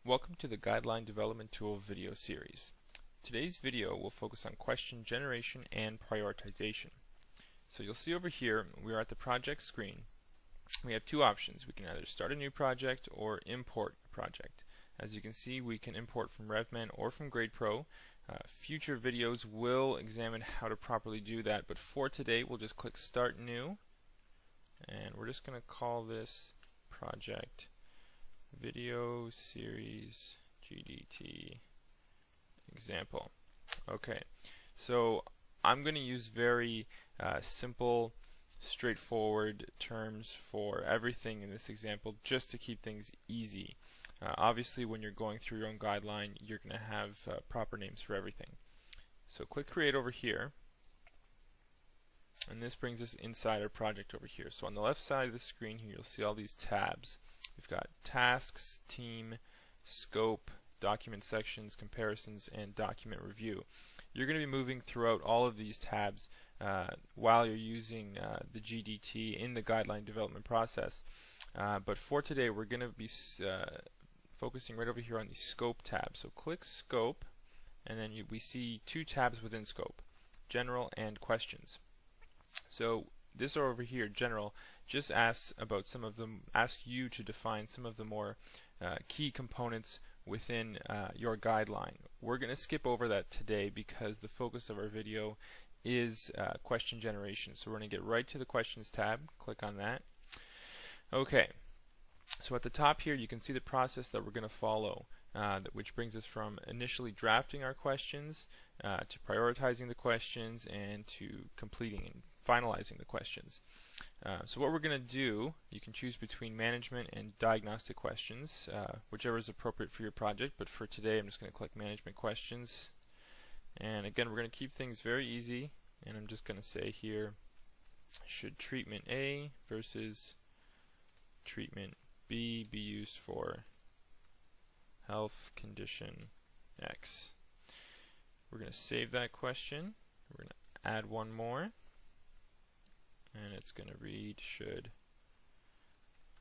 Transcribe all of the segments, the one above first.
Welcome to the Guideline Development Tool video series. Today's video will focus on question generation and prioritization. So you'll see over here we are at the project screen. We have two options. We can either start a new project or import a project. As you can see, we can import from RevMan or from GradePro. Future videos will examine how to properly do that, but for today we'll just click Start New, and we're just going to call this project Video Series GDT Example. Okay, so I'm going to use very simple, straightforward terms for everything in this example just to keep things easy. Obviously, when you're going through your own guideline, you're going to have proper names for everything. So click Create over here, and this brings us inside our project over here. So on the left side of the screen here, you'll see all these tabs. We've got Tasks, Team, Scope, Document Sections, Comparisons, and Document Review. You're going to be moving throughout all of these tabs while you're using the GDT in the guideline development process. But for today, we're going to be focusing right over here on the Scope tab. So click Scope, and then we see two tabs within Scope, General and Questions. So this over here, General, just asks you to define some of the more key components within your guideline. We're going to skip over that today because the focus of our video is question generation. So we're going to get right to the Questions tab. Click on that. Okay, so at the top here you can see the process that we're going to follow, which brings us from initially drafting our questions to prioritizing the questions and to completing and finalizing the questions. So what we're going to do, you can choose between management and diagnostic questions, whichever is appropriate for your project, but for today I'm just going to click management questions. And again, we're going to keep things very easy, and I'm just going to say here, should treatment A versus treatment B be used for health condition X? We're going to save that question. We're going to add one more, and it's going to read, should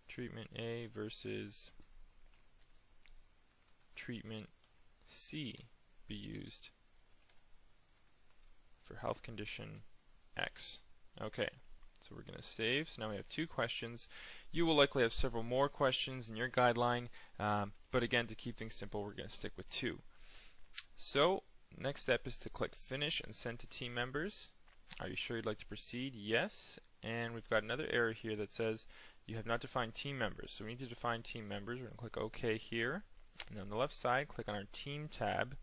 treatment A versus treatment C be used for health condition X? Okay, so we're going to save. So now we have two questions. You will likely have several more questions in your guideline, but again, to keep things simple, we're going to stick with two. So next step is to click Finish and Send to Team Members. Are you sure you'd like to proceed? Yes. And we've got another error here that says you have not defined team members. So we need to define team members. We're going to click OK here. And on the left side, click on our Team tab,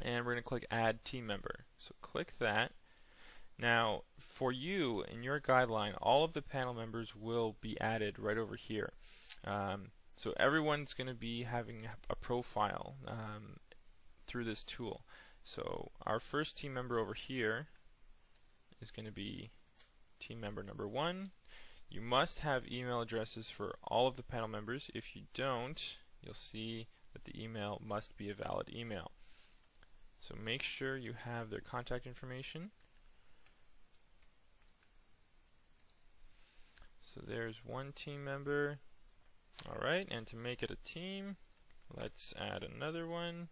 and we're going to click Add Team Member. So click that. Now, for you, in your guideline, all of the panel members will be added right over here. So everyone's going to be having a profile through this tool. So our first team member over here is going to be team member number 1. You must have email addresses for all of the panel members. If you don't, you'll see that the email must be a valid email. So make sure you have their contact information. So there's one team member. Alright, and to make it a team, let's add another one.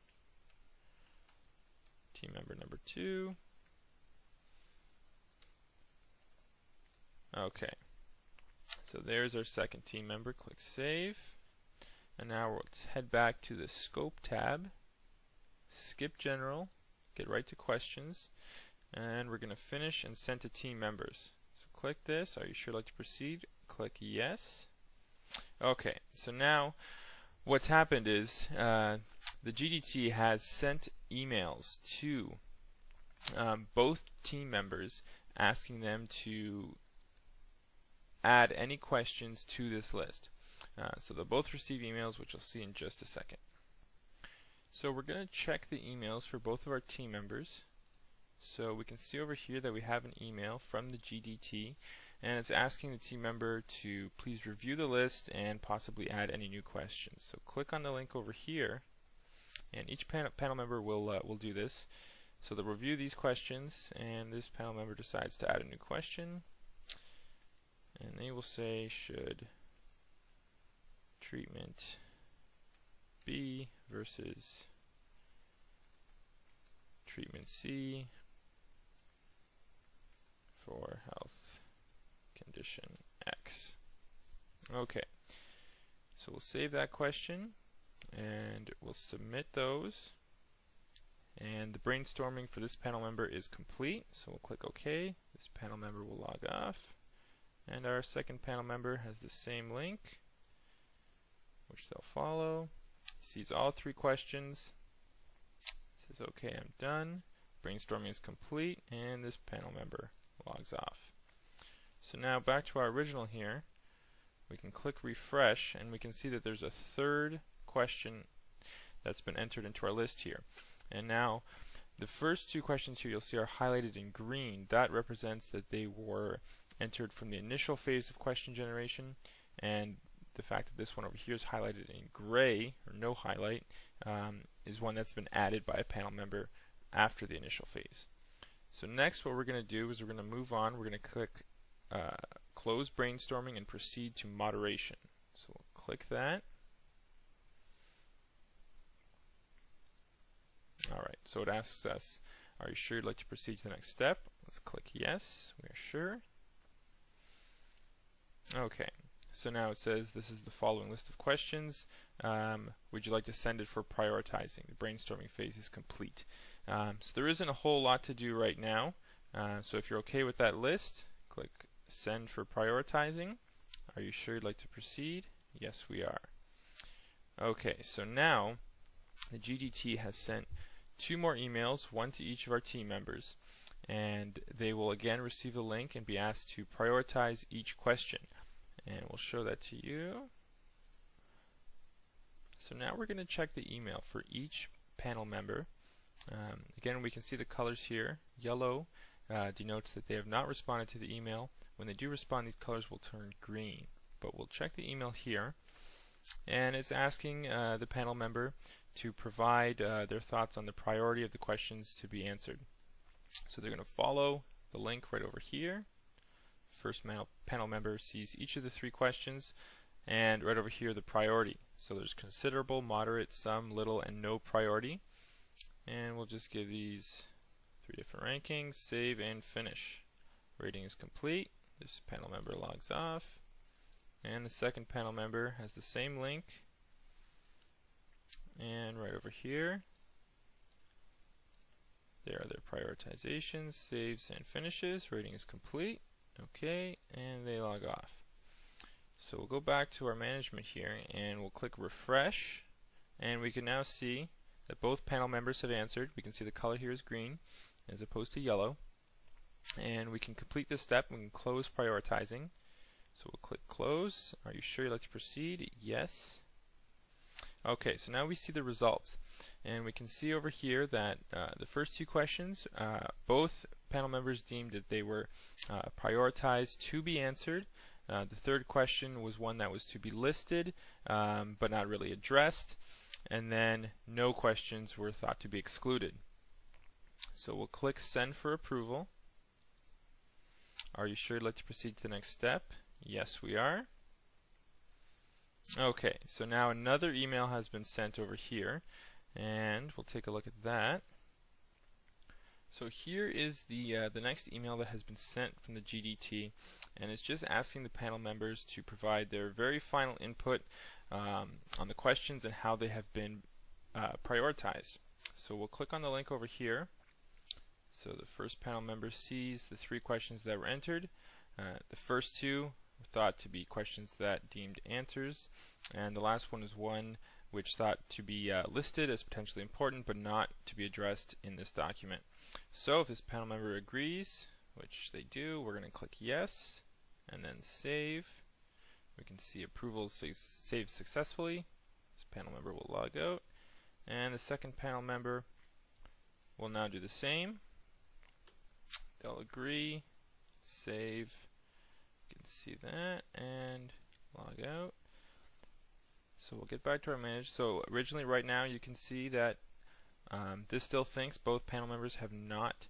Team member number 2. Okay, so there's our second team member. Click Save. And now let's head back to the Scope tab, skip General, get right to Questions, and we're going to Finish and Send to Team Members. So click this. Are you sure you'd like to proceed? Click Yes. Okay, so now what's happened is the GDT has sent emails to both team members asking them to add any questions to this list. So they'll both receive emails, which you'll see in just a second. So we're going to check the emails for both of our team members. So we can see over here that we have an email from the GDT, and it's asking the team member to please review the list and possibly add any new questions. So click on the link over here, and each panel member will do this. So they'll review these questions, and this panel member decides to add a new question, and they will say, should treatment B versus treatment C for health condition X. Okay, so we'll save that question and we'll submit those. And the brainstorming for this panel member is complete, so we'll click OK. This panel member will log off. And our second panel member has the same link, which they'll follow. Sees all 3 questions. Says, OK, I'm done. Brainstorming is complete, and this panel member logs off. So now back to our original here. We can click refresh, and we can see that there's a 3rd question that's been entered into our list here. And now the first 2 questions here you'll see are highlighted in green. That represents that they were entered from the initial phase of question generation, and the fact that this one over here is highlighted in gray, or no highlight, is one that's been added by a panel member after the initial phase. So next what we're going to do is we're going to move on. We're going to click close brainstorming and proceed to moderation. So we'll click that. Alright, so it asks us, are you sure you'd like to proceed to the next step? Let's click yes, we are sure. Okay, so now it says this is the following list of questions. Would you like to send it for prioritizing? The brainstorming phase is complete. So there isn't a whole lot to do right now. So if you're okay with that list, click send for prioritizing. Are you sure you'd like to proceed? Yes, we are. Okay, so now the GDT has sent 2 more emails, one to each of our team members, and they will again receive a link and be asked to prioritize each question. And we'll show that to you. So now we're going to check the email for each panel member. Again, we can see the colors here. Yellow denotes that they have not responded to the email. When they do respond, these colors will turn green. But we'll check the email here, and it's asking the panel member to provide their thoughts on the priority of the questions to be answered. So they're going to follow the link right over here. First panel member sees each of the 3 questions, and right over here the priority. So there's considerable, moderate, some, little, and no priority. And we'll just give these 3 different rankings, save and finish. Rating is complete. This panel member logs off. And the second panel member has the same link. And right over here, there are their prioritizations, saves and finishes. Rating is complete. Okay, and they log off. So we'll go back to our management here, and we'll click refresh, and we can now see that both panel members have answered. We can see the color here is green as opposed to yellow, and we can complete this step. We can close prioritizing. So we'll click close. Are you sure you'd like to proceed? Yes. Okay, so now we see the results, and we can see over here that the first 2 questions, both panel members deemed that they were prioritized to be answered. The 3rd question was one that was to be listed but not really addressed, and then no questions were thought to be excluded. So we'll click send for approval. Are you sure you'd like to proceed to the next step? Yes, we are. Okay, so now another email has been sent over here, and we'll take a look at that. So here is the next email that has been sent from the GDT, and it's just asking the panel members to provide their very final input on the questions and how they have been prioritized. So we'll click on the link over here. So the first panel member sees the 3 questions that were entered. The first 2 were thought to be questions that deemed answers, and the last one is one which thought to be listed as potentially important but not to be addressed in this document. So if this panel member agrees, which they do, we're going to click yes and then save. We can see approval saved successfully. This panel member will log out, and the second panel member will now do the same. They'll agree, save, you can see that, and log out. So we'll get back to our manage. So originally right now you can see that this still thinks both panel members have not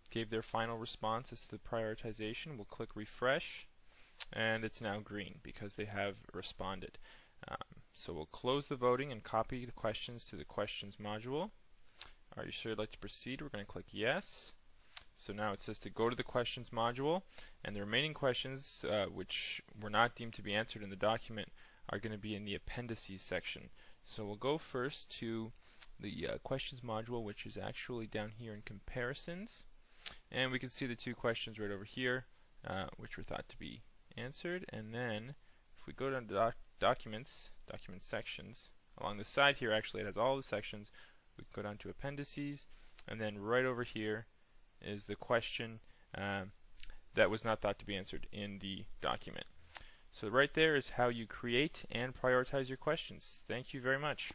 gave their final response as to the prioritization. We'll click refresh, and it's now green because they have responded. So we'll close the voting and copy the questions to the questions module. Are you sure you'd like to proceed? We're going to click yes. So now it says to go to the questions module, and the remaining questions which were not deemed to be answered in the document are going to be in the appendices section. So we'll go first to the questions module, which is actually down here in comparisons, and we can see the two questions right over here which were thought to be answered. And then if we go down to documents sections, along the side here actually it has all the sections. We can go down to appendices, and then right over here is the question that was not thought to be answered in the document. So right there is how you create and prioritize your questions. Thank you very much.